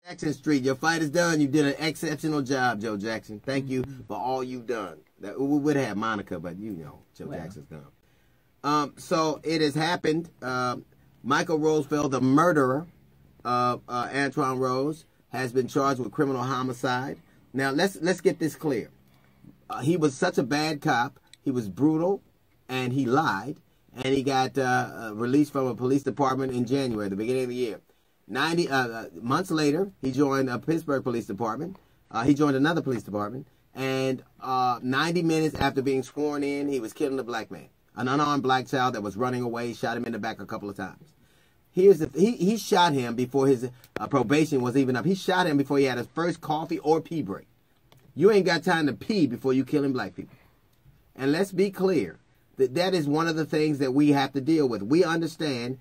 Jackson Street, your fight is done. You did an exceptional job, Joe Jackson. Thank you for all you've done. We would have Monica, but you know, Joe Jackson's gone. So it has happened. Michael Rosefeld, the murderer of Antwon Rose, has been charged with criminal homicide. Now let's get this clear. He was such a bad cop. He was brutal, and he lied, and he got released from a police department in January, the beginning of the year. 90 months later, he joined a Pittsburgh Police Department. He joined another police department, and 90 minutes after being sworn in, he was killing a black man, an unarmed black child that was running away. Shot him in the back a couple of times. Here's the he shot him before his probation was even up. He shot him before he had his first coffee or pee break. You ain't got time to pee before you killing black people. And let's be clear that is one of the things that we have to deal with. We understand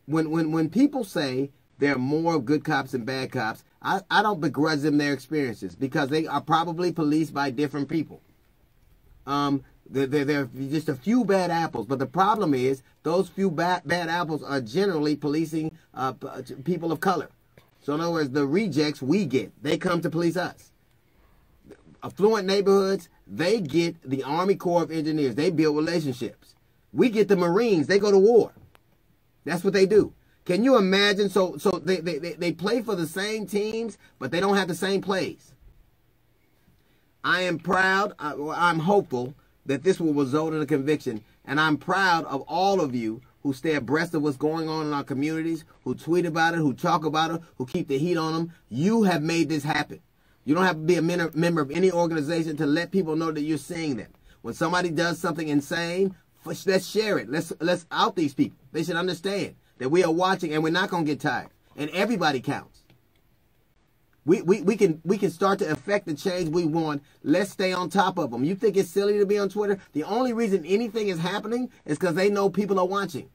when people say there are more good cops and bad cops, I don't begrudge them their experiences, because they are probably policed by different people. There are just a few bad apples, but the problem is those few bad apples are generally policing people of color. So in other words, the rejects we get, they come to police us. Affluent neighborhoods, they get the Army Corps of Engineers. They build relationships. We get the Marines. They go to war. That's what they do. Can you imagine? So they play for the same teams, but they don't have the same plays. I am proud. I'm hopeful that this will result in a conviction, and I'm proud of all of you who stay abreast of what's going on in our communities, who tweet about it, who talk about it, who keep the heat on them. You have made this happen. You don't have to be a member of any organization to let people know that you're seeing them. When somebody does something insane, let's share it. Let's out these people. They should understand that we are watching, and we're not going to get tired. And everybody counts. We can start to affect the change we want. Let's stay on top of them. You think it's silly to be on Twitter? The only reason anything is happening is because they know people are watching.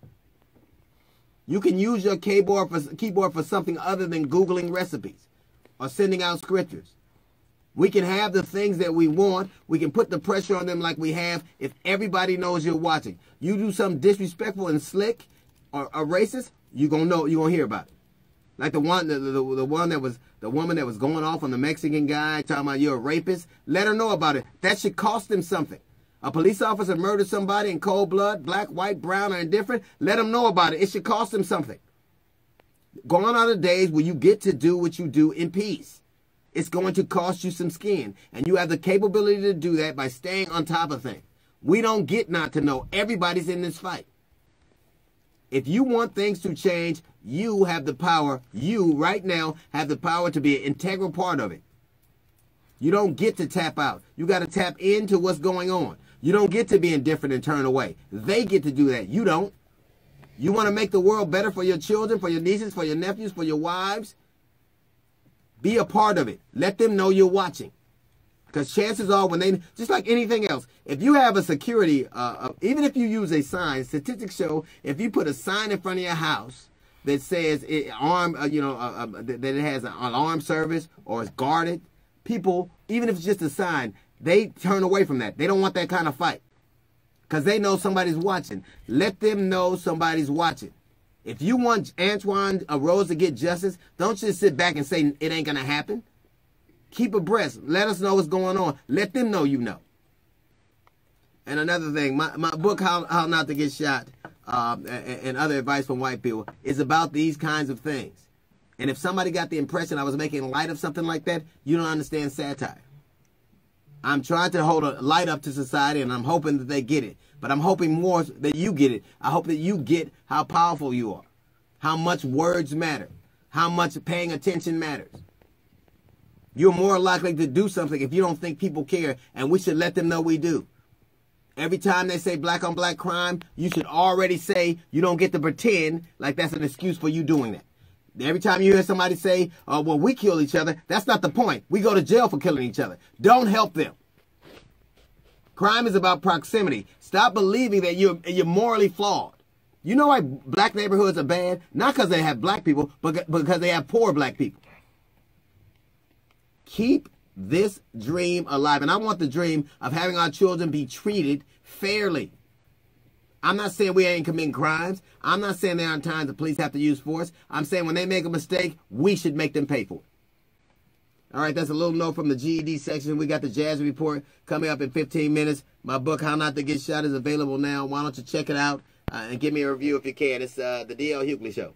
You can use your keyboard for something other than Googling recipes or sending out scriptures. We can have the things that we want. We can put the pressure on them like we have if everybody knows you're watching. You do something disrespectful and slick or racist, you're gonna hear about it. Like the woman that was going off on the Mexican guy, talking about you're a rapist. Let her know about it. That should cost them something. A police officer murdered somebody in cold blood, black, white, brown, or indifferent. Let them know about it. It should cost them something. Gone are the days where you get to do what you do in peace. It's going to cost you some skin. And you have the capability to do that by staying on top of things. We don't get not to know. Everybody's in this fight. If you want things to change, you have the power. You, right now, have the power to be an integral part of it. You don't get to tap out. You got to tap into what's going on. You don't get to be indifferent and turn away. They get to do that. You don't. You want to make the world better for your children, for your nieces, for your nephews, for your wives? Be a part of it. Let them know you're watching. Because chances are when they, just like anything else, if you have a security, even if you use a sign, statistics show if you put a sign in front of your house that says that it has an alarm service or is guarded, people, even if it's just a sign, they turn away from that. They don't want that kind of fight because they know somebody's watching. Let them know somebody's watching. If you want Antwon Rose to get justice, don't just sit back and say it ain't going to happen. Keep abreast. Let us know what's going on. Let them know you know. And another thing, my book, How Not to Get Shot, and other advice from white people, is about these kinds of things. And if somebody got the impression I was making light of something like that, you don't understand satire. I'm trying to hold a light up to society, and I'm hoping that they get it. But I'm hoping more that you get it. I hope that you get how powerful you are, how much words matter, how much paying attention matters. You're more likely to do something if you don't think people care, and we should let them know we do. Every time they say black on black crime, you should already say you don't get to pretend like that's an excuse for you doing that. Every time you hear somebody say, oh, well, we kill each other, that's not the point. We go to jail for killing each other. Don't help them. Crime is about proximity. Stop believing that you're morally flawed. You know why black neighborhoods are bad? Not because they have black people, but because they have poor black people. Keep this dream alive. And I want the dream of having our children be treated fairly. I'm not saying we ain't committing crimes. I'm not saying there aren't times the police have to use force. I'm saying when they make a mistake, we should make them pay for it. All right, that's a little note from the GED section. We got the Jazz Report coming up in 15 minutes. My book, How Not to Get Shot, is available now. Why don't you check it out and give me a review if you can. It's the D.L. Hughley Show.